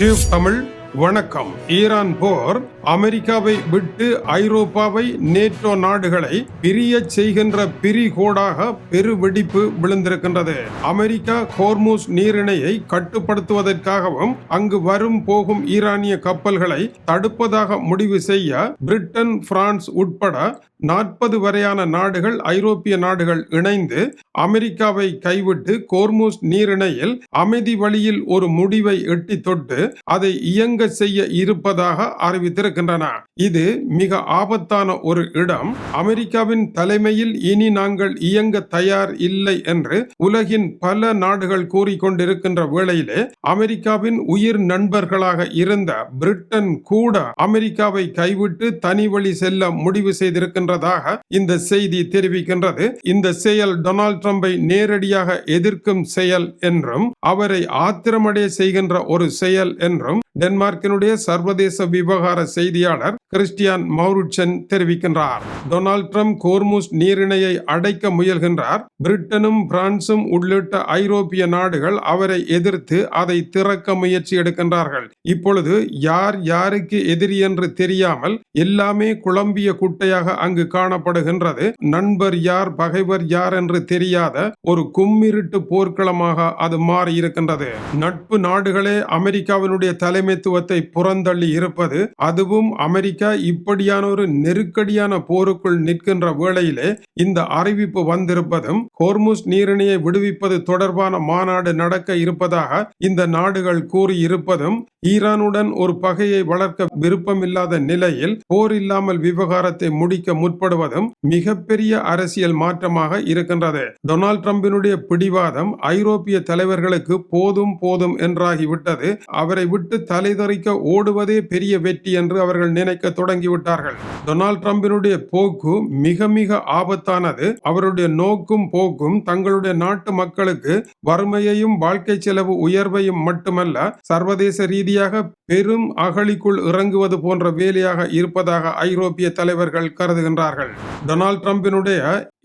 Tube Tamil வணக்கம். Iran போர் அமெரிக்காவை விட்டு ஐரோப்பாவை நேட்டோ நாடுகளை பிரிய செய்கின்ற பிரிகோடாக பெருவெடிப்பு விழுந்திருக்கின்றது. அமெரிக்கா ஹோர்முஸ் நீரிணையை கட்டுப்படுத்துவதற்காகவும் அங்கு வரும் போகும் ஈரானிய கப்பல்களை தடுப்பதாக முடிவு செய்ய பிரிட்டன், பிரான்ஸ் உட்பட 40 வரையான நாடுகள், ஐரோப்பிய நாடுகள் இணைந்து அமெரிக்காவை கைவிட்டு ஹோர்முஸ் நீரிணையில் அமைதி வழியில் ஒரு முடிவை எட்டி தொட்டு அதை இயங்க செய்ய இருப்பதாக அறிவித்திருக்கின்றன. இது மிக ஆபத்தான ஒரு இடம். அமெரிக்காவின் தலைமையில் இனி நாங்கள் இயங்க தயார் இல்லை என்று உலகின் பல நாடுகள் கூறிக்கொண்டிருக்கின்ற வேளையிலே அமெரிக்காவின் உயிர் நண்பர்களாக இருந்த பிரிட்டன் கூட அமெரிக்காவை கைவிட்டு தனி வழி செல்ல முடிவு செய்திருக்கின்றதாக இந்த செய்தி தெரிவிக்கின்றது. இந்த செயல் டொனால்ட் ட்ரம்பை நேரடியாக எதிர்க்கும் செயல் என்றும் அவரை ஆத்திரமடைய செய்கின்ற ஒரு செயல் என்றும் டென்மார்க்கினுடைய சர்வதேச விவகார செய்தியாளர் கிறிஸ்டியான் மௌருட்சன் தெரிவிக்கின்றார். டொனால்ட் ட்ரம்ப் ஹோர்முஸ் நீரிணையை அடைக்க முயல்கின்றார். பிரிட்டனும் பிரான்சும் உள்ளிட்ட ஐரோப்பிய நாடுகள் அவரை எதிர்த்து அதை திறக்க முயற்சி எடுக்கின்றார்கள். இப்பொழுது யார் யாருக்கு எதிரி என்று தெரியாமல் எல்லாமே குழம்பிய குட்டையாக அங்கு காணப்படுகின்றது. நண்பர் யார், பகைவர் யார் என்று தெரியாத ஒரு கும்மிருட்டு போர்க்களமாக அது மாறி இருக்கின்றது. நட்பு நாடுகளே அமெரிக்காவினுடைய தலைமைத்துவத்தை புறந்தள்ளி இருப்பது, அதுவும் அமெரிக்கா இப்படியான ஒரு நெருக்கடியான போருக்குள் நிற்கின்ற வேளையிலே இந்த அறிவிப்பு வந்திருப்பதும், ஹோர்முஸ் நீரிணையை விடுவிப்பது தொடர்பான மாநாடு நடக்க இருப்பதாக இந்த நாடுகள் கூறியிருப்பதும், ஈரானுடன் ஒரு பகையை வளர்க்க விருப்பமில்லாத நிலையில் போர் இல்லாமல் விவகாரத்தை முடிக்க முற்படுவதும் மிகப்பெரிய அரசியல் மாற்றமாக இருக்கின்றது. டொனால்ட் ட்ரம்பினுடைய பிடிவாதம் ஐரோப்பிய தலைவர்களுக்கு போதும் போதும் என்றாகிவிட்டது. அவரை விட்டு தலைதறிக்க ஓடுவதே பெரிய வெற்றி என்று அவர்கள் நினைக்க தொடங்கிவிட்டார்கள். டொனால்ட் ட்ரம்பினுடைய போக்கு மிக மிக ஆபத்தானது. அவருடைய நோக்கும் போக்கும் தங்களுடைய நாட்டு மக்களுக்கு வறுமையையும் வாழ்க்கை செலவு உயர்வையும் மட்டுமல்ல, சர்வதேச ரீதியாக பெரும் அகழிக்குள் இறங்குவது போன்ற வேலையாக இருப்பதாக ஐரோப்பிய தலைவர்கள் கருதுகின்றார்கள். டொனால்ட் ட்ரம்பினுடைய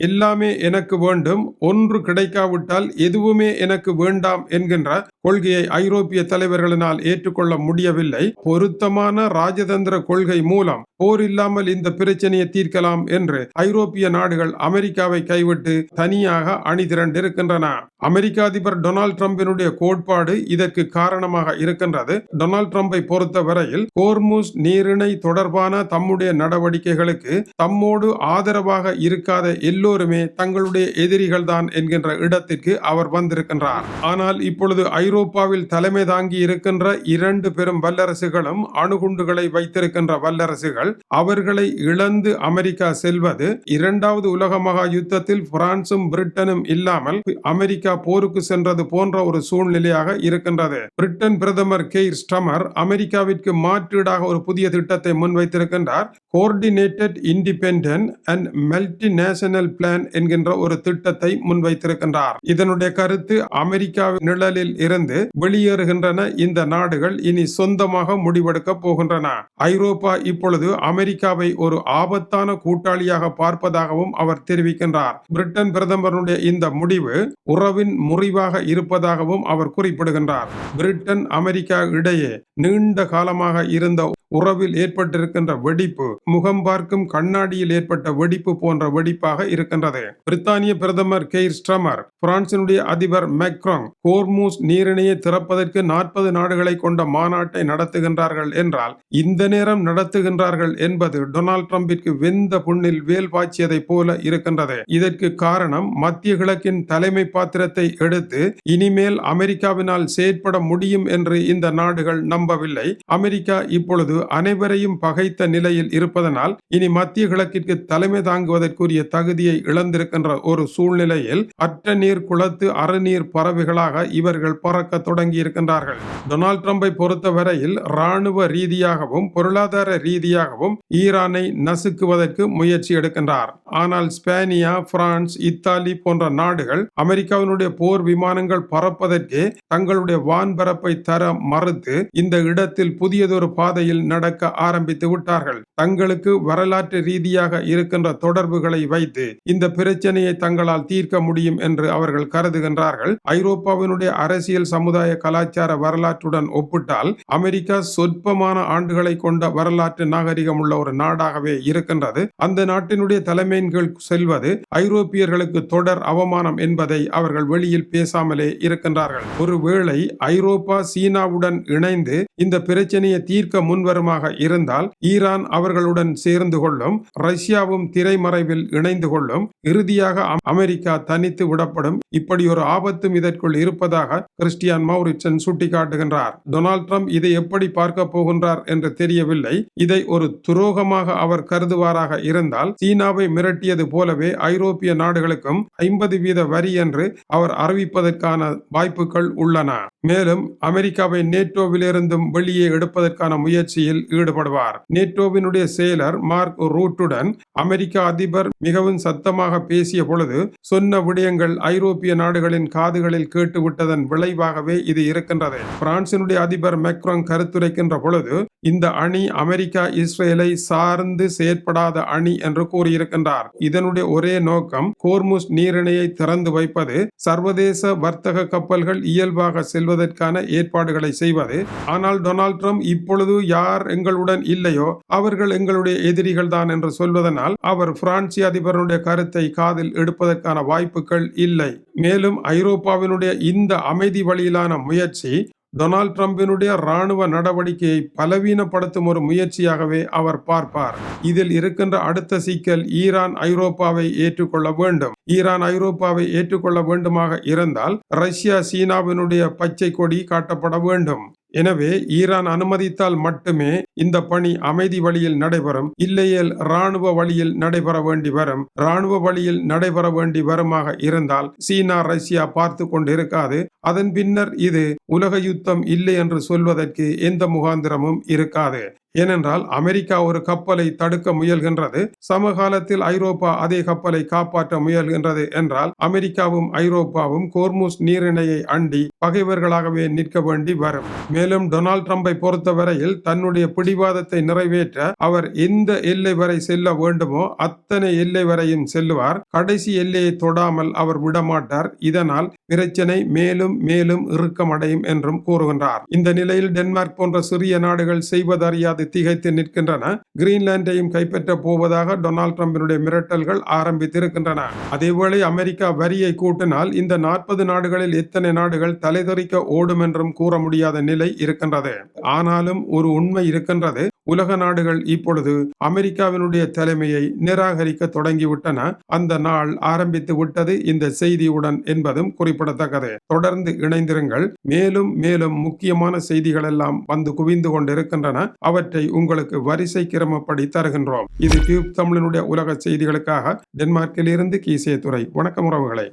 எல்லாமே எனக்கு வேண்டும், ஒன்று கிடைக்காவிட்டால் எதுவுமே எனக்கு வேண்டாம் என்கின்ற கொள்கையை ஐரோப்பிய தலைவர்களினால் ஏற்றுக்கொள்ள முடியவில்லை. பொருத்தமான ராஜதந்திர கொள்கை மூலம் போர் இல்லாமல் இந்த பிரச்சனையை தீர்க்கலாம் என்று ஐரோப்பிய நாடுகள் அமெரிக்காவை கைவிட்டு தனியாக அணிதிரண்டிருக்கின்றன. அமெரிக்க அதிபர் டொனால்ட் ட்ரம்பினுடைய கோட்பாடு இதற்கு காரணமாக இருக்கின்றது. டொனால்ட் ட்ரம்பை பொறுத்தவரையில் ஹோர்முஸ் நீரிணை தொடர்பான தம்முடைய நடவடிக்கைகளுக்கு தம்மோடு ஆதரவாக இருக்காத எல்லோருமே தங்களுடைய எதிரிகள் தான் என்கின்ற இடத்திற்கு அவர் வந்திருக்கின்றார். ஆனால் இப்பொழுது ஐரோப்பாவில் தலைமை தாங்கி இருக்கின்ற 2 பெரும் வல்லரசுகளும், அணுகுண்டுகளை வைத்திருக்கின்ற வல்லரசுகள், அவர்களை இழந்து அமெரிக்கா செல்வது, 2வது உலக மகா யுத்தத்தில் பிரான்சும் பிரிட்டனும் இல்லாமல் அமெரிக்கா போருக்கு சென்றது போன்ற ஒரு சூழ்நிலையாக இருக்கின்றது. பிரிட்டன் பிரதமர் கெய்ர் ஸ்டமர் அமெரிக்காவிற்கு மாற்றீடாக ஒரு புதிய திட்டத்தை முன்வைத்திருக்கின்றார். Coordinated independent and multi national plan என்கின்ற ஒரு திட்டத்தை முன்வைத்திருக்கின்றார். இதனுடைய கருத்து, அமெரிக்கா நிழலில் இருந்து வெளியேறுகின்றன இந்த நாடுகள் இனி சொந்தமாக முடிவெடுக்க போகின்றன. ஐரோப்பா இப்பொழுது அமெரிக்காவை ஒரு ஆபத்தான கூட்டாளியாக பார்ப்பதாகவும் அவர் தெரிவிக்கின்றார். பிரிட்டன் பிரதமருடைய இந்த முடிவு உறவின் முறிவாக இருப்பதாகவும் அவர் குறிப்பிடுகின்றார். பிரிட்டன் அமெரிக்கா இடையே நீண்ட காலமாக இருந்த உறவில் ஏற்பட்டிருக்கின்ற வெடிப்பு முகம் பார்க்கும் கண்ணாடியில் ஏற்பட்ட வெடிப்பு போன்ற வெடிப்பாக இருக்கின்றது. பிரித்தானிய பிரதமர் கெய்ர் ஸ்டமர், பிரான்சினுடைய அதிபர் மேக்ரான் ஹோர்முஸ் நீரிணையை திறப்பதற்கு 40 நாடுகளை கொண்ட மாநாட்டை நடத்துகின்றார்கள் என்றால், இந்த நேரம் நடத்துகின்றார்கள் என்பது டொனால்ட் ட்ரம்பிற்கு வெந்த புண்ணில் வேல் பாய்ச்சியதை போல இருக்கின்றது. இதற்கு காரணம், மத்திய கிழக்கின் தலைமை பாத்திரத்தை எடுத்து இனிமேல் அமெரிக்காவினால் செயற்பட முடியும் என்று இந்த நாடுகள் நம்பவில்லை. அமெரிக்கா இப்பொழுது அனைவரையும் பகைத்த நிலையில் இருப்பதனால் இனி மத்திய கிழக்கிற்கு தலைமை தாங்குவதற்குரிய தகுதியை இழந்திருக்கின்ற ஒரு சூழ்நிலையில் அற்ற நீர் குளத்து அறுநீர் பறவைகளாக இவர்கள் பறக்க தொடங்கி இருக்கின்றார்கள். டொனால்ட் ட்ரம்பை பொறுத்தவரையில் ராணுவ ரீதியாகவும் பொருளாதார ரீதியாகவும் ஈரானை நசுக்குவதற்கு முயற்சி எடுக்கின்றார். ஆனால் ஸ்பேனியா, பிரான்ஸ், இத்தாலி போன்ற நாடுகள் அமெரிக்காவினுடைய போர் விமானங்கள் பறப்பதற்கே தங்களுடைய வான்பரப்பை தர மறுத்து இந்த இடத்தில் புதியதொரு பாதையில் நடக்க ஆரம்பித்து விட்டார்கள். தங்களுக்கு வரலாற்று ரீதியாக இருக்கின்ற தொடர்புகளை வைத்து இந்த பிரச்சனையை தங்களால் தீர்க்க முடியும் என்று அவர்கள் கருதுகின்றார்கள். ஐரோப்பாவினுடைய அரசியல், சமுதாய, கலாச்சார வரலாற்றுடன் ஒப்பிட்டால் அமெரிக்கா சொற்பமான ஆண்டுகளை கொண்ட வரலாற்று நாகரிகம் உள்ள ஒரு நாடாகவே இருக்கின்றது. அந்த நாட்டினுடைய தலைமையின் கீழ் செல்வது ஐரோப்பியர்களுக்கு தொடர் அவமானம் என்பதை அவர்கள் வெளியில் பேசாமலே இருக்கின்றார்கள். ஒருவேளை ஐரோப்பா சீனாவுடன் இணைந்து இந்த பிரச்சனையை தீர்க்க முன்வருமாக இருந்தால் ஈரான் அவர்களுடன் சேர்ந்து கொள்ளும், ரஷ்யாவும் திரைமறைவில் இணைந்து கொள்ளும், இறுதியாக அமெரிக்கா தனித்து விடப்படும். இப்படி ஒரு ஆபத்தும் இதற்குள் இருப்பதாக கிறிஸ்டியான் மௌரிட்சன் சுட்டிக்காட்டுகின்றார். டொனால்ட் ட்ரம்ப் இதை எப்படி பார்க்க போகின்றார் என்று தெரியவில்லை. இதை ஒரு துரோகமாக அவர் கருதுவாராக இருந்தால் சீனாவை மிரட்டியது போலவே ஐரோப்பிய நாடுகளுக்கும் 50% வரி என்று அவர் அறிவிப்பதற்கான வாய்ப்புகள் உள்ளன. மேலும் அமெரிக்காவை நேட்டோவிலிருந்தும் வெளியே எடுப்பதற்கான முயற்சியில் ஈடுபடுவார். நேட்டோவினுடைய செயலர் மார்க் ரூட்டுடன் அமெரிக்க அதிபர் மிகவும் சத்தமாக பேசிய பொழுது சொன்ன விடயங்கள் ஐரோப்பிய நாடுகளின் காதுகளில் கேட்டுவிட்டதன் விளைவாகவே இது இருக்கின்றது. பிரான்சினுடைய அதிபர் மேக்ரான் கருத்துரைக்கின்ற பொழுது இந்த அணி அமெரிக்கா இஸ்ரேலை சார்ந்து செயற்படாத அணி என்று கூறியிருக்கின்றார். இதனுடைய ஒரே நோக்கம் ஹோர்முஸ் நீரிணையை திறந்து வைப்பது, சர்வதேச வர்த்தக கப்பல்கள் இயல்பாக செல்வதற்கான ஏற்பாடுகளை செய்வது. ஆனால் டொனால்ட் ட்ரம்ப் இப்பொழுது யார் எங்களுடன் இல்லையோ அவர்கள் எங்களுடைய எதிரிகள் தான் என்று சொல்வதனால் அவர் பிரான்சிய அதிபருடைய கருத்தை காதில் எடுப்பதற்கான வாய்ப்புகள் இல்லை. மேலும் ஐரோப்பாவினுடைய இந்த அமைதி வழியிலான முயற்சி டொனால்ட் ட்ரம்பினுடைய ராணுவ நடவடிக்கையை பலவீனப்படுத்தும் ஒரு முயற்சியாகவே அவர் பார்ப்பார். இதில் இருக்கின்ற அடுத்த சிக்கல் ஈரான் ஐரோப்பாவை ஏற்றுக்கொள்ள வேண்டும். ஈரான் ஐரோப்பாவை ஏற்றுக்கொள்ள வேண்டுமாக இருந்தால் ரஷ்யா சீனாவினுடைய பச்சை கொடி காட்டப்பட வேண்டும். எனவே ஈரான் அனுமதித்தால் மட்டுமே இந்த பணி அமைதி வழியில் நடைபெறும். இல்லையேல் ராணுவ வழியில் நடைபெற வேண்டி வரும். ராணுவ வழியில் நடைபெற வேண்டி வருமாக இருந்தால் சீனா, ரஷ்யா பார்த்து கொண்டிருக்காது. அதன் பின்னர் இது உலக யுத்தம் இல்லை என்று சொல்வதற்கு எந்த முகாந்திரமும் இருக்காது. ஏனென்றால் அமெரிக்கா ஒரு கப்பலை தடுக்க முயல்கின்றது, சமகாலத்தில் ஐரோப்பா அதே கப்பலை காப்பாற்ற முயல்கின்றது என்றால் அமெரிக்காவும் ஐரோப்பாவும் ஹோர்முஸ் நீரிணையை அண்டி பகைவர்களாகவே நிற்க வேண்டி வரும். மேலும் டொனால்ட் ட்ரம்பை பொறுத்தவரையில் தன்னுடைய பிடிவாதத்தை நிறைவேற்ற அவர் எந்த எல்லை வரை செல்ல வேண்டுமோ அத்தனை எல்லை வரையும் செல்லுவார். கடைசி எல்லையை தொடாமல் அவர் விடமாட்டார். இதனால் பிரச்சனை மேலும் மேலும் இறுக்கமடையும் என்றும் கூறுகின்றார். இந்த நிலையில் டென்மார்க் போன்ற சிறிய நாடுகள் செய்வதறியாது திகைத்து நிற்கின்றன. கிரீன்லாந்தையும் கைப்பற்ற போவதாக டொனால்ட் ட்ரம்பினுடைய மிரட்டல்கள் ஆரம்பித்திருக்கின்றன. அதேவேளை அமெரிக்கா வரியை கூட்டினால் இந்த 40 நாடுகளில் எத்தனை நாடுகள் தலைதறிக்க ஓடும் என்றும் கூற முடியாத நிலை இருக்கின்றது. ஆனாலும் ஒரு உண்மை இருக்கின்றது. உலக நாடுகள் இப்பொழுது அமெரிக்காவினுடைய தலைமையை நிராகரிக்க தொடங்கிவிட்டன. அந்த நாள் ஆரம்பித்து விட்டது இந்த செய்தியுடன் என்பதும் குறிப்பிடத்தக்கது. தொடர்ந்து இணைந்திருங்கள். மேலும் மேலும் முக்கியமான செய்திகள் எல்லாம் வந்து குவிந்து கொண்டிருக்கின்றன. அவற்றை உங்களுக்கு வரிசை கிரமப்படி தருகின்றோம். இது டியூப் தமிழினுடைய உலக செய்திகளுக்காக டென்மார்க்கில் இருந்து கீசே துறை. வணக்கம் உறவுகளை.